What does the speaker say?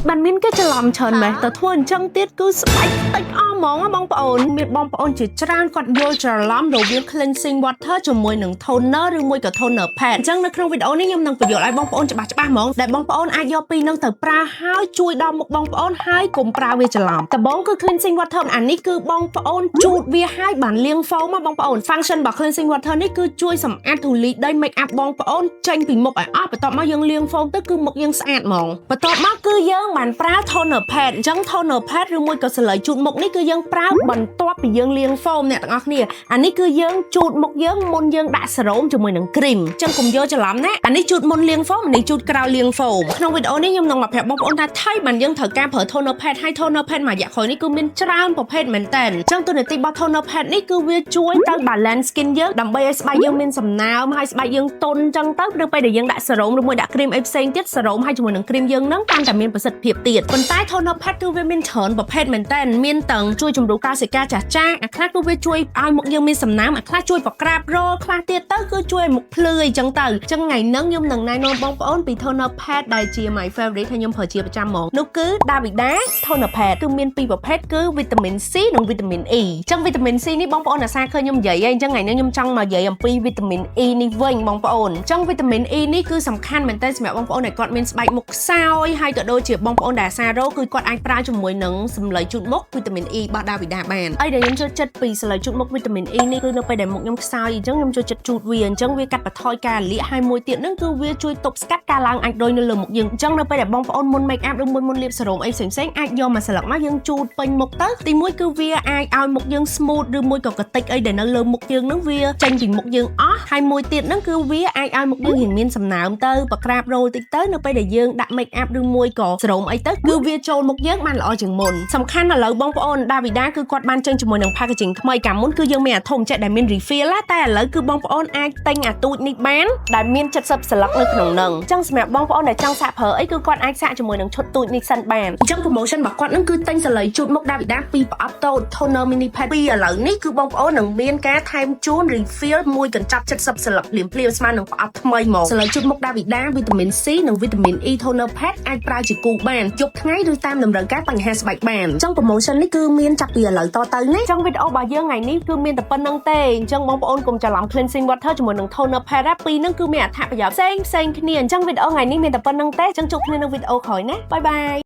bạn miên cái chả làm trần mày tao thua chân tiết cứ spike tách mong á bong bong chỉ tràn quạt vô chả lắm đồ viên cleansing water cho môi nâng tonerឬមួយក៏ toner pad អញ្ចឹងនៅក្នុងវីដេអូនេះខ្ញុំនឹងបញ្យល់ឲ្យបងប្អូនច្បាស់ហ្មងដែលបងប្អូនអាចយកពីនឹងទៅប្រើហើយជួយដល់មុខបងប្អូនហើយកុំប្រើវាច្រឡំដំបូងគឺ cleansing water អានេះគឺបងប្អូនជូតវាហើយបានលាង foam មកបងប្អូន function របស់ cleansing water នេះគឺជួយសម្អាតធូលីដី make up បងប្អូនចេញពីមុខឲ្យអស់បន្ទាប់មកយើងលាង foam ទៅគឺមុខយើងស្អាតហ្មងបន្ទាប់មកគឺយើងបានប្រើ toner pad អញ្ចឹង toner pad ឬមួយក៏សន្លៃជូតមុខនេះគឺយើងប្រើបន្ទាប់ពីយើងលាង foam អ្នកទាំងអស់គ្នាអានេះគឺយើងជូតមុខយើងមុនយើងដាក់សេរ៉ូមជាមួយនឹង cream អញ្ចឹងកុំយកច្រឡំណាអានេះជូតមុនលាង foam អានេះជូតក្រោយលាង foam ក្នុងវីដេអូនេះខ្ញុំនឹងមកប្រាប់បងប្អូនថាថៃបានយើងត្រូវការប្រើ toner pad ហើយ toner pad មួយរយៈក្រោយនេះគឺមានច្រើនប្រភេទមែនតើអញ្ចឹងតួនាទីរបស់ toner pad នេះគឺវាជួយទៅ balance skin យើងដើម្បីឲ្យស្បែកយើងមានសំណើមហើយស្បែកយើងទន់អញ្ចឹងទៅនៅពេលដែលយើងដាក់សេរ៉ូមឬមួយដាក់ cream អីផ្សេងទៀតសេរ៉ូមហើយជាមួយនឹង cream យើងនឹងកាន់តែមានប្រសិទ្ធភាពទៀតប៉ុន្តែ toner pad គឺវាមានច្រើនប្រភេទមែនតើមានទាំងជួយជំរុញការសេកាចាស់ចាស់អាខ្លះគឺវាជួយឲ្យមុខយើងមានសំណើមអាខ្លះជួយបង្ក្រាបរោខ្លះទៀតទៅគឺជួយឲ្យមុខភ្លឺអញ្ចឹងទៅអញ្ចឹងថ្ងៃហ្នឹងខ្ញុំនឹងណែនាំបងប្អូនពី toner pad ដែលជា my favorite ហើយខ្ញុំប្រើជាប្រចាំហ្មងនោះគឺ Davida toner pad គឺមានពីរប្រភេទគឺ vitamin C និង vitamin E អញ្ចឹង vitamin C នេះបងប្អូនអាសាឃើញខ្ញុំនិយាយហើយអញ្ចឹងថ្ងៃនេះខ្ញុំចង់មកនិយាយអំពី vitamin E នេះវិញបងប្អូនអញ្ចឹង vitamin E នេះគឺសំខាន់មែនតើសម្រាប់បងប្អូនដែលគាត់មានស្បែកមុខខ្សោយហើយក៏ដូចជាបងប្អូនដែលអាសារោគឺគាត់អាចប្រើជាមួយនឹងសម្លៃជូតមុខ vitamin E របស់ Davida បានហើយដែលខ្ញុំចូលចិត្តពីសម្លៃជូតមុខ vitamin E នេះគឺនៅពេលដែលមុខខ្ញុំខ្សោយអញ្ចឹងខ្ញុំចូលចិត្តជូតវាអញ្ចឹងវាកាត់បន្ថយការលាកហើយមួយទៀតហ្នឹងគឺវាជួយទប់ស្កាត់ការឡើងអាចរុយនៅលើមុខយើងអញ្ចឹងនៅពេលដែលបងប្អូនមុន make up ឬមុនលាបសេរ៉ូមអីផ្សេងៗអាចយកមកស្លឹកមកយើងជូតពេញមុខទៅទីមួយគឺវាអាចឲ្យមុខយើង smooth ឬមួយក៏កតិចអីដែលនៅលើមុខយើងហ្នឹងវាចេញពីមុខយើងអស់ហើយមួយទៀតហ្នឹងគឺវាអាចឲ្យមុខយើងមានសំណើមទៅប្រក្រាបរោតិចទៅនៅពេលដែលយើងដាក់ make up ឬមួយក៏សេរ៉ូមអីទៅគឺវាចូលមុខយើងបានល្អជាងមុនសំខាន់ឥឡូវបងប្អូន Davida គឺគាត់បានចេញជាមួយនឹង packaging ថ្មីកាលមុនគឺយើងមានអាធំចិត្តដែលមាន refill តែឥឡូវគឺបងប្អូនអាចទិញអាទូចនេះបានដែលមាន70ស្លឹកនៅក្នុងហ្នឹងអញ្ចឹងសម្រាប់បងប្អូនដែលចង់សាកប្រើអីគឺគាត់អាចសាកជាមួយនឹងឈុតទូចនេះសិនបានអញ្ចឹង promotion របស់គាត់ហ្នឹងគឺទិញសន្លៃជូតមុខ Davida ពីប្រអប់តូច toner mini pad ពីឥឡូវនេះគឺបងប្អូននឹងមានការថែមជូន refill មួយកញ្ចប់70ស្លឹកភ្លាមស្មើនឹងប្រអប់ថ្មីហ្មងសន្លៃជូតមុខ Davida vitamin C និង vitamin E toner pad អាចប្រើជាគូបានយប់ថ្ងៃឬតាមតម្រូវការបញ្ហាស្បែកបានអញ្ចឹង promotion នេះគឺមានចាប់ពីឥឡូវតទៅណាអញ្ចឹងវីដេអូរបស់យើងថ្ងៃនេះគឺមានតែប៉ុណ្្នឹងទេអញ្ចឹងបងប្អូនកុំច្រឡំ cleansing water ជាមួយនឹង toner pad ពីរហ្នឹងគឺមានអត្ថប្រយោជន៍ផ្សេងគ្នាអញ្ចឹងវីដេអូថ្ងៃនេះមានតែប៉ុណ្្នឹងទេអញ្ចឹងជួបគ្នានៅវីដេអូក្រោយណាបាយបាយ